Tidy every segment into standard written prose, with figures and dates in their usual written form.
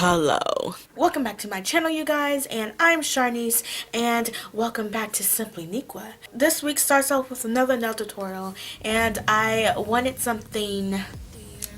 Hello. Welcome back to my channel, you guys, and I'm Sharnice, and welcome back to Simply Niqua. This week starts off with another nail tutorial, and I wanted something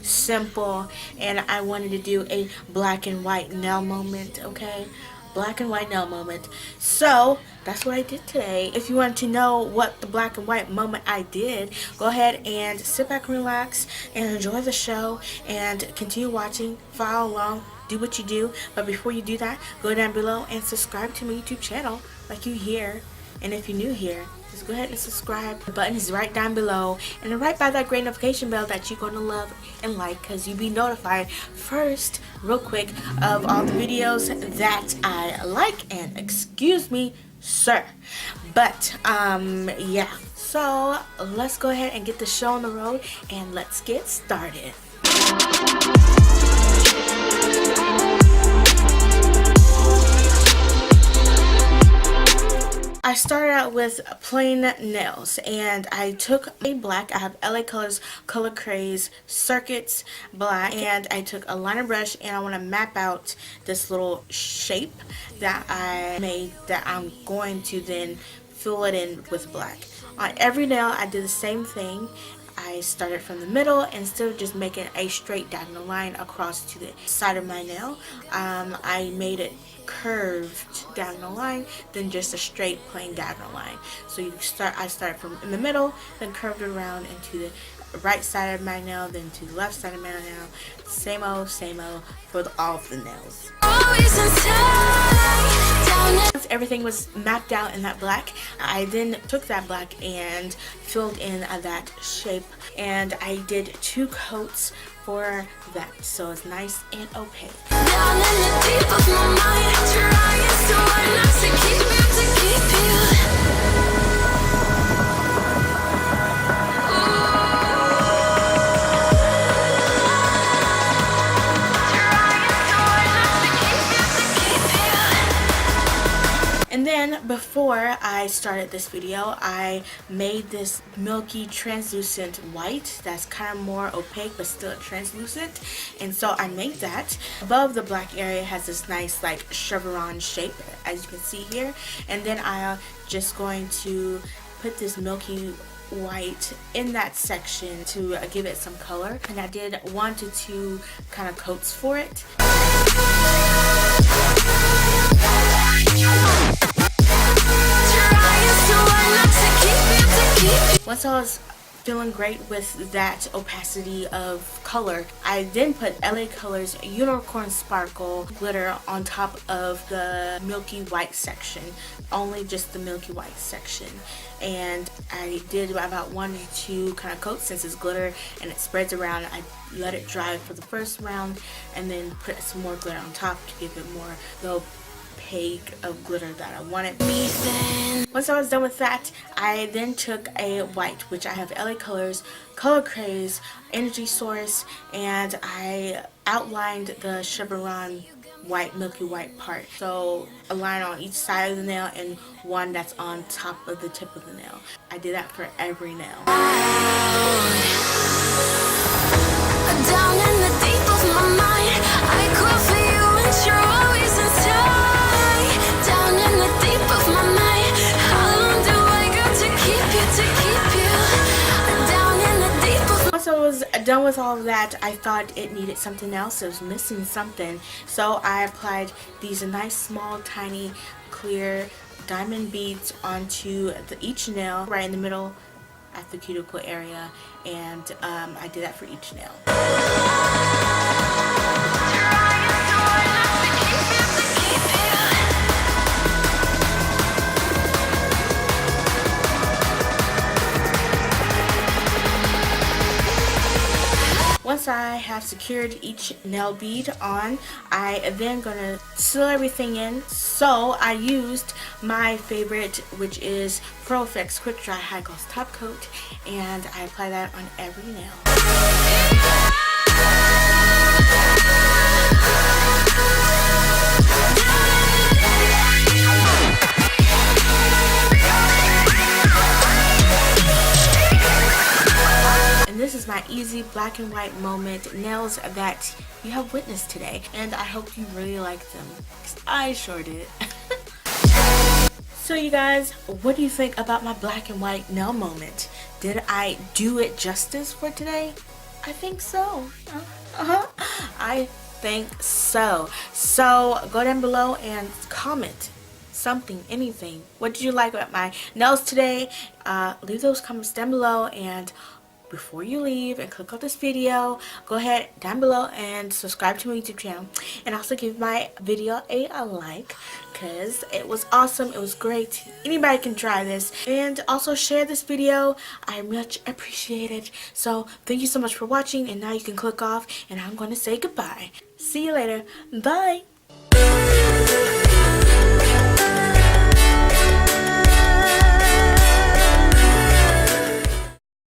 simple, and I wanted to do a black and white nail moment, okay? Black and white nail moment. So that's what I did today. If you want to know what the black and white moment I did, go ahead and sit back and relax and enjoy the show and continue watching, follow along, do what you do. But before you do that, go down below and subscribe to my YouTube channel like you here. And if you're new here, just go ahead and subscribe. The button is right down below and right by that great notification bell that you're going to love and like, because you'll be notified first, real quick, of all the videos that I like. And excuse me, sir. But yeah, so let's go ahead and get the show on the road and let's get started. I started out with plain nails, and I took a black. I have LA Colors Color Craze Circuits black, and I took a liner brush, and I want to map out this little shape that I made that I'm going to then fill it in with black. On every nail I did the same thing. I started from the middle instead of just making a straight diagonal line across to the side of my nail. I made it curved diagonal line than just a straight plain diagonal line. So I started from in the middle, then curved it around into the right side of my nail, then to the left side of my nail. Same old for all of the nails. Once everything was mapped out in that black, I then took that black and filled in that shape, and I did 2 coats for that, so it's nice and opaque. Down in the deep of my mind, trying so hard not to keep you. And then before I started this video, I made this milky translucent white that's kind of more opaque but still translucent, and so I made that. Above the black area has this nice like chevron shape, as you can see here, and then I'm just going to put this milky white in that section to give it some color, and I did 1 to 2 kind of coats for it. Once I was feeling great with that opacity of color, I then put LA Colors Unicorn Sparkle glitter on top of the milky white section, only just the milky white section. And I did about 1 to 2 kind of coats. Since it's glitter and it spreads around, I let it dry for the first round and then put some more glitter on top to give it more the opaque of glitter that I wanted. Once I was done with that, I then took a white, which I have LA Colors Color Craze Energy Source, and I outlined the chevron white, milky white part. So a line on each side of the nail and one that's on top of the tip of the nail. I did that for every nail. Down in the deep of my mind, I call for you and you're always inside. Down in the deep of my mind, how long do I got to keep you? Down in the deep of. Once I was done with all of that, I thought it needed something else. It was missing something, so I applied these nice small tiny clear diamond beads onto each nail right in the middle at the cuticle area, and I did that for each nail. Once I have secured each nail bead on, I then gonna seal everything in. So I used my favorite, which is Pro Effects Quick Dry High Gloss Top Coat, and I apply that on every nail. And this is my easy black and white moment nails that you have witnessed today, and I hope you really liked them, because I sure did. So you guys, what do you think about my black and white nail moment? Did I do it justice for today? I think so. I think so. So go down below and comment something, anything. What did you like about my nails today? Leave those comments down below, and before you leave and click on this video, go ahead down below and subscribe to my YouTube channel, and also give my video a like, because it was awesome. It was great. Anybody can try this. And also share this video. I much appreciate it. So thank you so much for watching, and now you can click off, and I'm going to say goodbye. See you later. Bye.